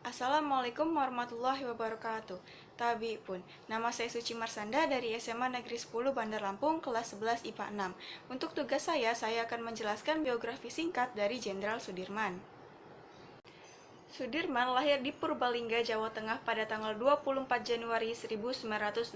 Assalamualaikum warahmatullahi wabarakatuh. Tabi pun, nama saya Suci Marsanda dari SMA Negeri 10 Bandar Lampung, kelas 11 IPA 6. Untuk tugas saya akan menjelaskan biografi singkat dari Jenderal Sudirman. Sudirman lahir di Purbalingga, Jawa Tengah pada tanggal 24 Januari 1916.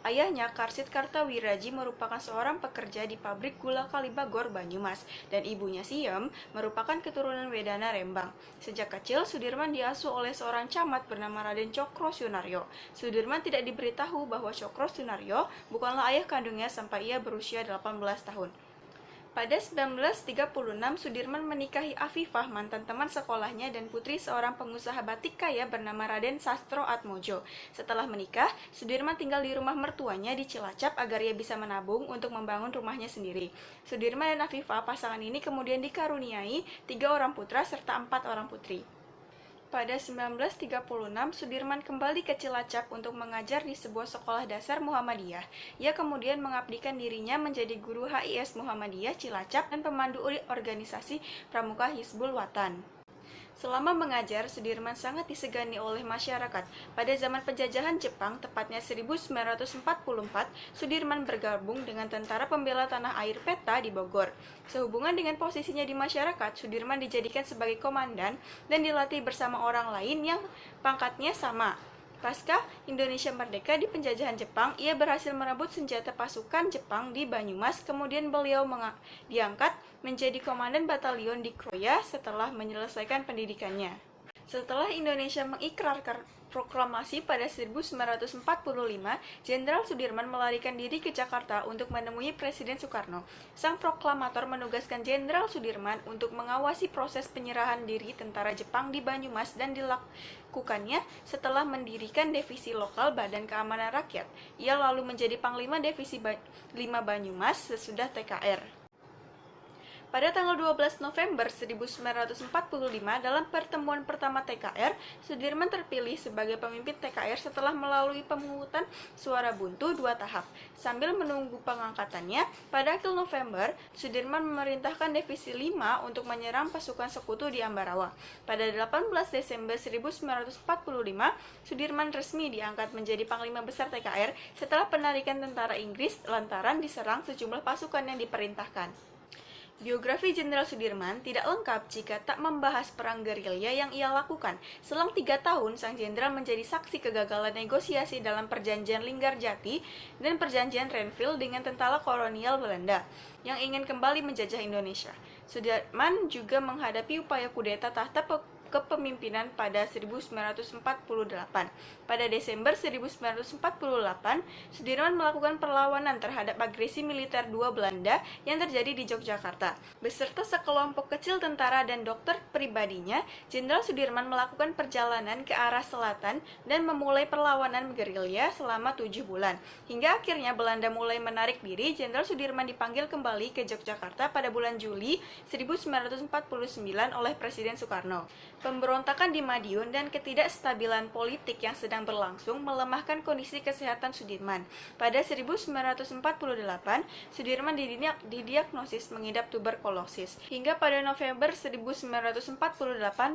Ayahnya, Karsit Kartawiraji, merupakan seorang pekerja di pabrik gula Kalibagor, Banyumas, dan ibunya, Siem, merupakan keturunan Wedana, Rembang. Sejak kecil, Sudirman diasuh oleh seorang camat bernama Raden Cokro Sunaryo. Sudirman tidak diberitahu bahwa Cokro Sunaryo bukanlah ayah kandungnya sampai ia berusia 18 tahun. Pada 1936, Sudirman menikahi Afifah, mantan teman sekolahnya dan putri seorang pengusaha batik kaya bernama Raden Sastro Atmojo. Setelah menikah, Sudirman tinggal di rumah mertuanya di Cilacap agar ia bisa menabung untuk membangun rumahnya sendiri. Sudirman dan Afifah, pasangan ini kemudian dikaruniai 3 orang putra serta 4 orang putri. Pada 1936, Sudirman kembali ke Cilacap untuk mengajar di sebuah sekolah dasar Muhammadiyah. Ia kemudian mengabdikan dirinya menjadi guru HIS Muhammadiyah Cilacap dan pemandu organisasi Pramuka Hizbul Watan. Selama mengajar, Sudirman sangat disegani oleh masyarakat. Pada zaman penjajahan Jepang, tepatnya 1944, Sudirman bergabung dengan Tentara Pembela Tanah Air PETA di Bogor. Sehubungan dengan posisinya di masyarakat, Sudirman dijadikan sebagai komandan dan dilatih bersama orang lain yang pangkatnya sama. Pasca Indonesia merdeka di penjajahan Jepang, ia berhasil merebut senjata pasukan Jepang di Banyumas. Kemudian beliau diangkat menjadi komandan batalion di Kroya setelah menyelesaikan pendidikannya. Setelah Indonesia mengikrarkan proklamasi pada 1945, Jenderal Sudirman melarikan diri ke Jakarta untuk menemui Presiden Soekarno. Sang proklamator menugaskan Jenderal Sudirman untuk mengawasi proses penyerahan diri tentara Jepang di Banyumas dan dilakukannya setelah mendirikan divisi lokal Badan Keamanan Rakyat. Ia lalu menjadi Panglima Divisi 5 Banyumas sesudah TKR. Pada tanggal 12 November 1945, dalam pertemuan pertama TKR, Sudirman terpilih sebagai pemimpin TKR setelah melalui pemungutan suara buntu 2 tahap. Sambil menunggu pengangkatannya, pada akhir November, Sudirman memerintahkan Divisi 5 untuk menyerang pasukan sekutu di Ambarawa. Pada 18 Desember 1945, Sudirman resmi diangkat menjadi Panglima Besar TKR setelah penarikan tentara Inggris lantaran diserang sejumlah pasukan yang diperintahkan. Biografi Jenderal Sudirman tidak lengkap jika tak membahas perang gerilya yang ia lakukan. Selang 3 tahun, sang jenderal menjadi saksi kegagalan negosiasi dalam Perjanjian Linggarjati dan Perjanjian Renville dengan tentara kolonial Belanda yang ingin kembali menjajah Indonesia. Sudirman juga menghadapi upaya kudeta tahta kepemimpinan pada 1948. Pada Desember 1948, Sudirman melakukan perlawanan terhadap agresi militer II Belanda yang terjadi di Yogyakarta. Beserta sekelompok kecil tentara dan dokter pribadinya, Jenderal Sudirman melakukan perjalanan ke arah selatan dan memulai perlawanan gerilya selama 7 bulan. Hingga akhirnya Belanda mulai menarik diri, Jenderal Sudirman dipanggil kembali ke Yogyakarta pada bulan Juli 1949 oleh Presiden Soekarno. Pemberontakan di Madiun dan ketidakstabilan politik yang sedang berlangsung melemahkan kondisi kesehatan Sudirman. Pada 1948, Sudirman didiagnosis mengidap tuberkulosis. Hingga pada November 1948,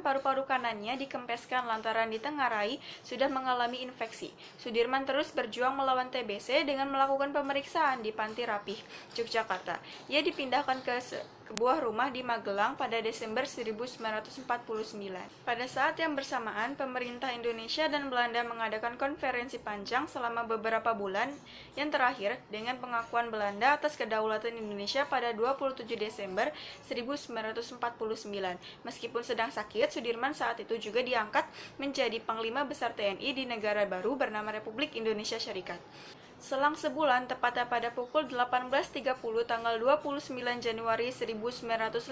paru-paru kanannya dikempeskan lantaran ditengarai sudah mengalami infeksi. Sudirman terus berjuang melawan TBC dengan melakukan pemeriksaan di Panti Rapih, Yogyakarta. Ia dipindahkan ke sebuah rumah di Magelang pada Desember 1949. Pada saat yang bersamaan, pemerintah Indonesia dan Belanda mengadakan konferensi panjang selama beberapa bulan yang terakhir dengan pengakuan Belanda atas kedaulatan Indonesia pada 27 Desember 1949. Meskipun sedang sakit, Sudirman saat itu juga diangkat menjadi Panglima Besar TNI di negara baru bernama Republik Indonesia Syarikat. Selang sebulan, tepatnya pada pukul 18.30 tanggal 29 Januari 1950,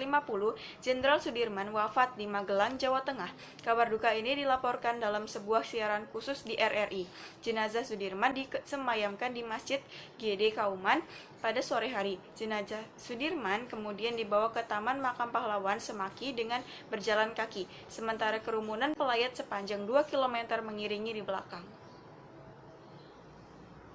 Jenderal Sudirman wafat di Magelang, Jawa Tengah. Kabar duka ini dilaporkan dalam sebuah siaran khusus di RRI. Jenazah Sudirman disemayamkan di Masjid GD Kauman pada sore hari. Jenazah Sudirman kemudian dibawa ke Taman Makam Pahlawan Semaki dengan berjalan kaki, sementara kerumunan pelayat sepanjang 2 km mengiringi di belakang.